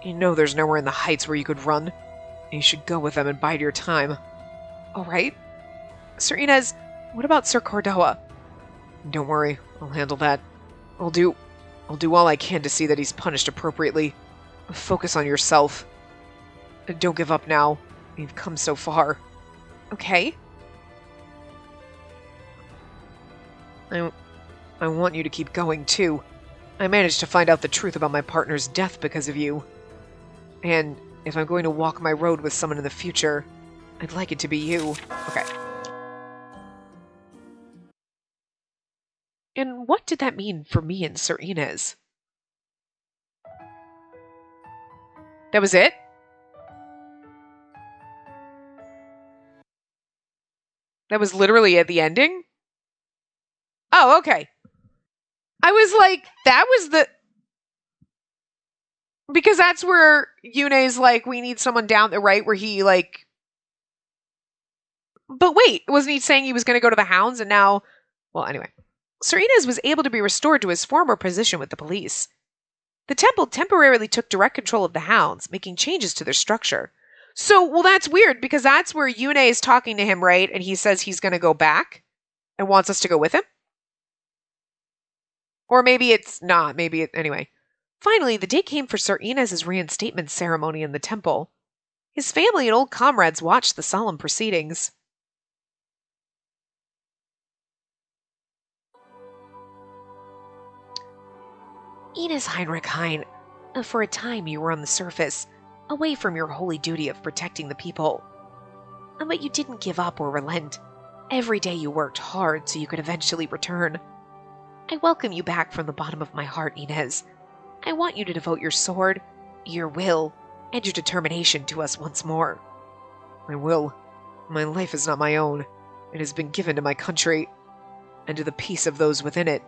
Speaker 1: You know there's nowhere in the Heights where you could run. You should go with them and bide your time. All right. Sir Inez, what about Sir Cordoa? Don't worry, I'll handle that. I'll do all I can to see that he's punished appropriately. Focus on yourself. Don't give up now. You've come so far. Okay. I want you to keep going, too. I managed to find out the truth about my partner's death because of you. And if I'm going to walk my road with someone in the future, I'd like it to be you. Okay. And what did that mean for me and Sir Inez? That was it? That was literally at the ending? Oh, okay. I was like, that was the... Because that's where Yune's like, we need someone down there, right? Where he like... But wait, wasn't he saying he was going to go to the Hounds and now... Well, anyway. Sir Inez was able to be restored to his former position with the police. The temple temporarily took direct control of the Hounds, making changes to their structure. So, well, that's weird, because that's where Yune is talking to him, right? And he says he's going to go back and wants us to go with him? Or maybe it's not. Anyway. Finally, the day came for Sir Inez's reinstatement ceremony in the temple. His family and old comrades watched the solemn proceedings. Inez Heinrich Hein, for a time you were on the surface, away from your holy duty of protecting the people. But you didn't give up or relent. Every day you worked hard so you could eventually return. I welcome you back from the bottom of my heart, Inez. I want you to devote your sword, your will, and your determination to us once more. I will. My life is not my own. It has been given to my country, and to the peace of those within it.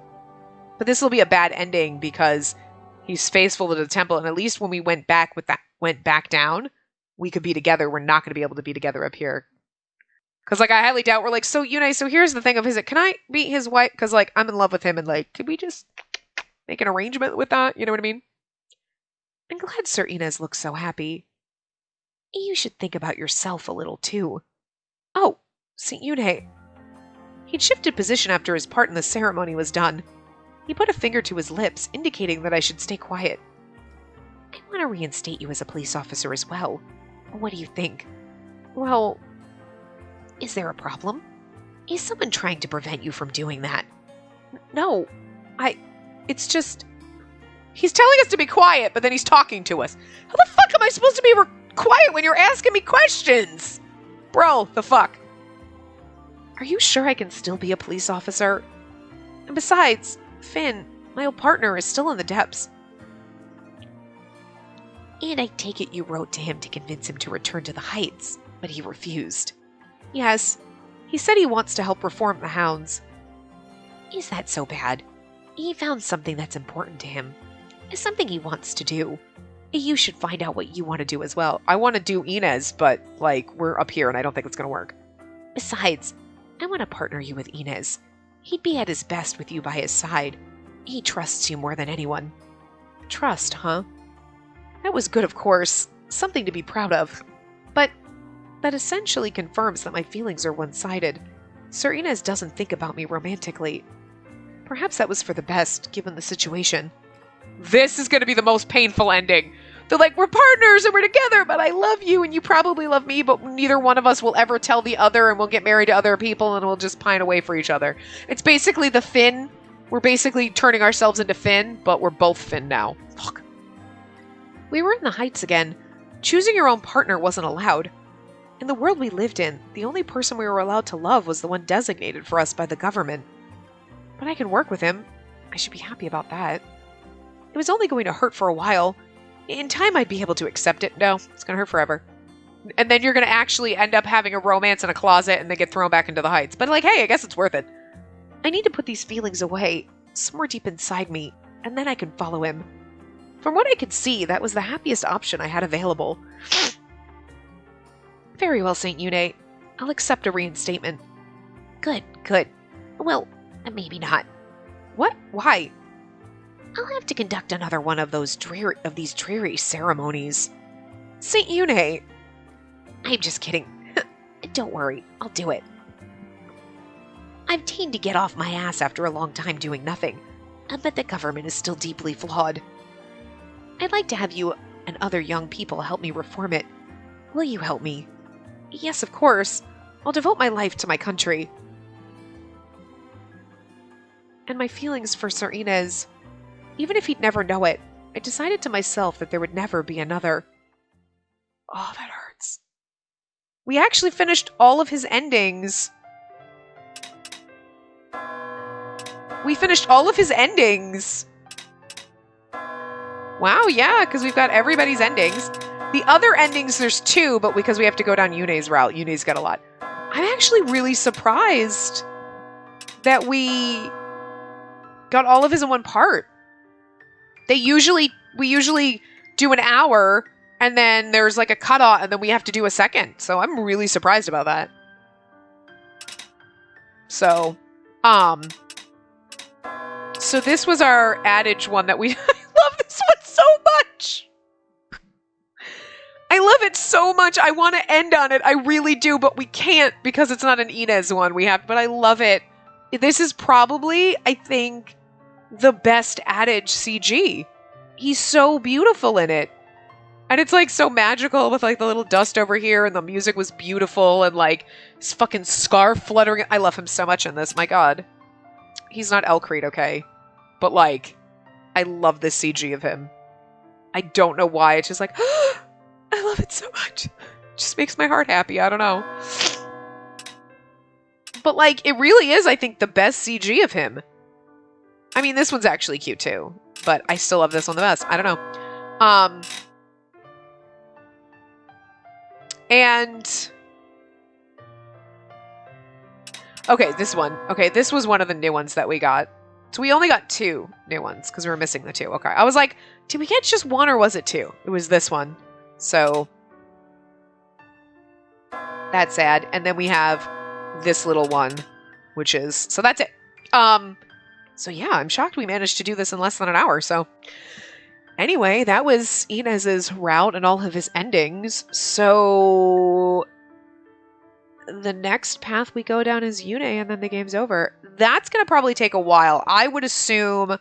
Speaker 1: But this will be a bad ending because he's faithful to the temple, and at least when we went back down, we could be together. We're not going to be able to be together up here. Because, like, I highly doubt we're like, so, Yune, so here's the thing of his, can I be his wife? Because, like, I'm in love with him, and, like, could we just make an arrangement with that? You know what I mean? I'm glad Sir Inez looks so happy. You should think about yourself a little, too. Oh, St. Yune. He'd shifted position after his part in the ceremony was done. He put a finger to his lips, indicating that I should stay quiet. I want to reinstate you as a police officer as well. What do you think? Well, is there a problem? Is someone trying to prevent you from doing that? No, it's just... He's telling us to be quiet, but then he's talking to us. How the fuck am I supposed to be quiet when you're asking me questions? Bro, the fuck? Are you sure I can still be a police officer? And besides, Finn, my old partner, is still in the depths. And I take it you wrote to him to convince him to return to the Heights, but he refused. Yes, he said he wants to help reform the Hounds. Is that so bad? He found something that's important to him. It's something he wants to do. You should find out what you want to do as well. I want to do Inez, but, we're up here and I don't think it's going to work. Besides, I want to partner you with Inez. He'd be at his best with you by his side. He trusts you more than anyone. Trust, huh? That was good, of course. Something to be proud of. But that essentially confirms that my feelings are one-sided. Sir Inez doesn't think about me romantically. Perhaps that was for the best, given the situation. This is going to be the most painful ending. They're like, we're partners and we're together, but I love you and you probably love me, but neither one of us will ever tell the other and we'll get married to other people and we'll just pine away for each other. It's basically the Finn. We're basically turning ourselves into Finn, but we're both Finn now. Fuck. We were in the Heights again. Choosing your own partner wasn't allowed. In the world we lived in, the only person we were allowed to love was the one designated for us by the government. But I can work with him. I should be happy about that. It was only going to hurt for a while. In time, I'd be able to accept it. No, it's going to hurt forever. And then you're going to actually end up having a romance in a closet and then get thrown back into the Heights. But hey, I guess it's worth it. I need to put these feelings away, somewhere deep inside me, and then I can follow him. From what I could see, that was the happiest option I had available. Very well, St. Eunae. I'll accept a reinstatement. Good. Well, maybe not. What? Why? I'll have to conduct another one of these dreary ceremonies. St. Eunae! I'm just kidding. Don't worry, I'll do it. I've deigned to get off my ass after a long time doing nothing, but the government is still deeply flawed. I'd like to have you and other young people help me reform it. Will you help me? Yes, of course. I'll devote my life to my country. And my feelings for Sir Inez... Even if he'd never know it, I decided to myself that there would never be another. Oh, that hurts. We actually finished all of his endings. We finished all of his endings. Wow, yeah, because we've got everybody's endings. The other endings, there's 2, but because we have to go down Yunae's route, Yunae's got a lot. I'm actually really surprised that we got all of his in one part. We usually do an hour, and then there's a cutoff, and then we have to do a second. So I'm really surprised about that. So this was our adage one that we... I love this one so much! I love it so much. I want to end on it. I really do, but we can't because it's not an Inez one. But I love it. This is probably, I think... the best adage CG. He's so beautiful in it. And it's so magical with the little dust over here and the music was beautiful and his fucking scarf fluttering. I love him so much in this. My God. He's not Elcrete, okay? But I love this CG of him. I don't know why. It's just I love it so much. It just makes my heart happy. I don't know. But it really is, I think, the best CG of him. I mean, this one's actually cute too, but I still love this one the best. I don't know. And okay, this one. Okay, this was one of the new ones that we got. So we only got 2 new ones because we were missing the 2. Okay, I was like, did we get just 1 or was it 2? It was this one. So that's sad. And then we have this little one, which is, so that's it. So yeah, I'm shocked we managed to do this in less than an hour. So anyway, that was Inez's route and all of his endings. So the next path we go down is Eunae and then the game's over. That's going to probably take a while. I would assume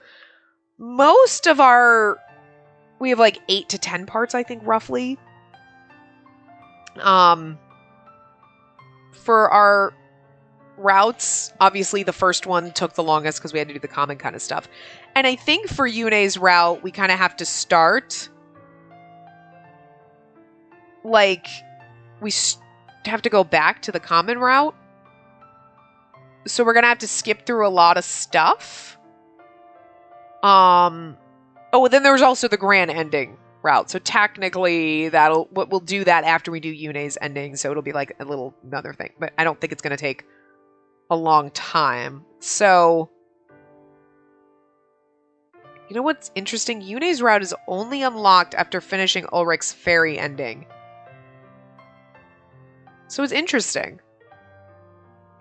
Speaker 1: most of we have 8 to 10 parts, I think, roughly. for our routes. Obviously, the first one took the longest because we had to do the common kind of stuff. And I think for Yune's route, we kind of have to start... Like, we have to go back to the common route. So we're going to have to skip through a lot of stuff. Oh, then there's also the grand ending route. So technically, we'll do that after we do Yune's ending. So it'll be like a little another thing. But I don't think it's going to take a long time. So, you know what's interesting? Yune's route is only unlocked after finishing Ulrich's fairy ending. So it's interesting.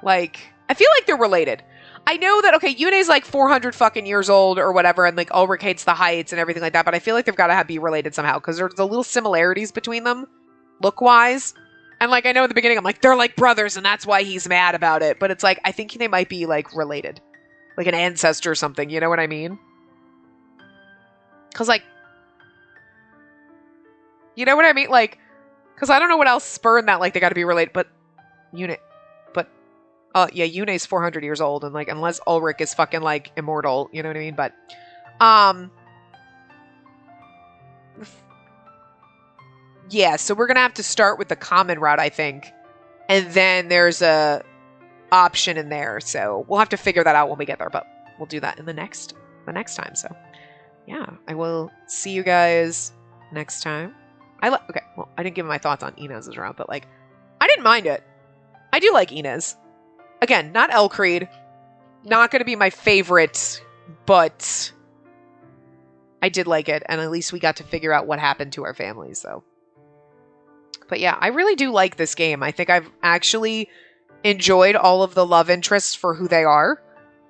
Speaker 1: Like, I feel like they're related. I know that, okay, Yune's like 400 fucking years old or whatever, and like Ulrich hates the heights and everything like that, but I feel like they've got to be related somehow, because there's the little similarities between them, look-wise. And like, I know in the beginning, I'm like, they're like brothers, and that's why he's mad about it. But it's like, I think they might be like related. Like an ancestor or something, you know what I mean? Because like, you know what I mean? Like, because I don't know what else spurred that, like, they got to be related, but Yune, but, yeah, Yune's 400 years old, and, like, unless Ulrich is fucking, like, immortal, you know what I mean? But, yeah, so we're gonna have to start with the common route, I think, and then there's a option in there, so we'll have to figure that out when we get there, but we'll do that in the next time, so, yeah, I will see you guys next time. Okay, well, I didn't give my thoughts on Inez's route, but, like, I didn't mind it. I do like Inez. Again, not Elcreed. Not going to be my favorite, but I did like it, and at least we got to figure out what happened to our families, so. But yeah, I really do like this game. I think I've actually enjoyed all of the love interests for who they are,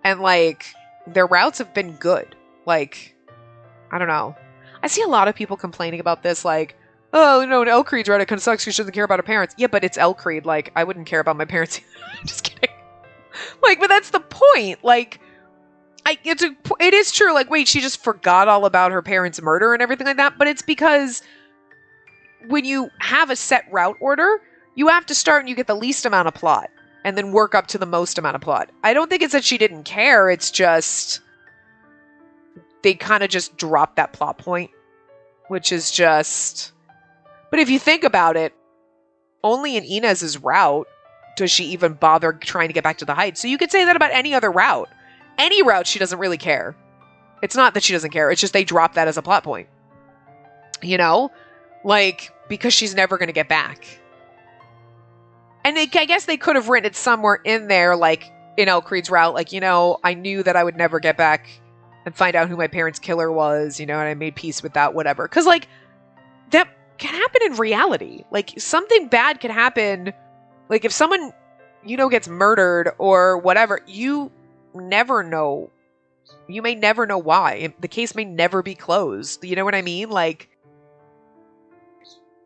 Speaker 1: and, like, their routes have been good. Like, I don't know. I see a lot of people complaining about this, like, oh, no, Elcreed's route, it kind of sucks because she doesn't care about her parents. Yeah, but it's Elcreed. Like, I wouldn't care about my parents. Just kidding. Like, but that's the point. Like, it is true. Like, wait, she just forgot all about her parents' murder and everything like that. But it's because when you have a set route order, you have to start and you get the least amount of plot and then work up to the most amount of plot. I don't think it's that she didn't care. It's just they kind of just dropped that plot point, which is just... But if you think about it, only in Inez's route does she even bother trying to get back to the heights. So you could say that about any other route. Any route, she doesn't really care. It's not that she doesn't care. It's just they drop that as a plot point. You know? Like, because she's never going to get back. And I guess they could have written it somewhere in there, like, in Elcreed's route. Like, you know, I knew that I would never get back and find out who my parents' killer was, you know, and I made peace with that, whatever. Because, like, that can happen in reality. Like, something bad can happen. Like, if someone, you know, gets murdered or whatever, you never know. You may never know why. The case may never be closed. You know what I mean? Like,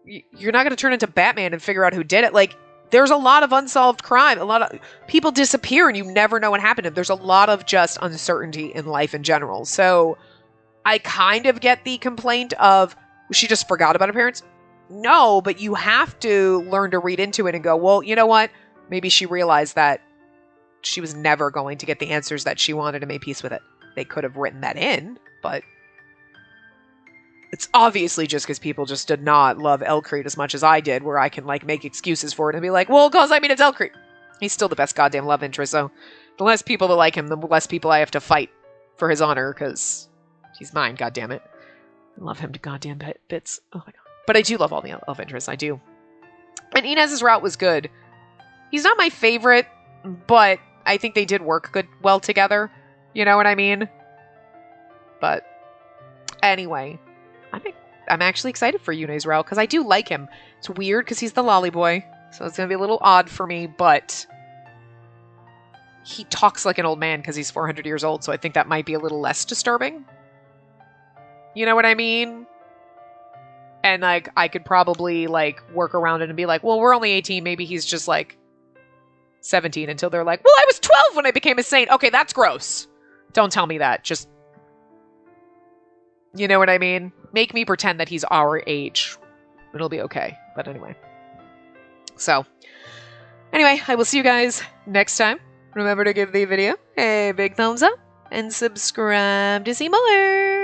Speaker 1: you're not going to turn into Batman and figure out who did it. Like, there's a lot of unsolved crime. A lot of people disappear and you never know what happened. There's a lot of just uncertainty in life in general. So I kind of get the complaint of, she just forgot about her parents. No, but you have to learn to read into it and go, well, you know what? Maybe she realized that she was never going to get the answers that she wanted and made peace with it. They could have written that in, but it's obviously just because people just did not love Elcreed as much as I did, where I can, like, make excuses for it and be like, well, because, I mean, it's Elcreed. He's still the best goddamn love interest, so the less people that like him, the less people I have to fight for his honor, because he's mine, goddammit. I love him to goddamn bits. Oh my god. But I do love all the love interests. I do. And Inez's route was good. He's not my favorite, but I think they did work well together. You know what I mean? But anyway, I'm actually excited for Yune's route because I do like him. It's weird because he's the lolly boy, so it's going to be a little odd for me, but he talks like an old man because he's 400 years old, so I think that might be a little less disturbing. You know what I mean? And, like, I could probably, like, work around it and be like, well, we're only 18. Maybe he's just, like, 17 until they're like, well, I was 12 when I became a saint. Okay, that's gross. Don't tell me that. Just, you know what I mean? Make me pretend that he's our age. It'll be okay. But anyway. So, Anyway, I will see you guys next time. Remember to give the video a big thumbs up and subscribe to see more.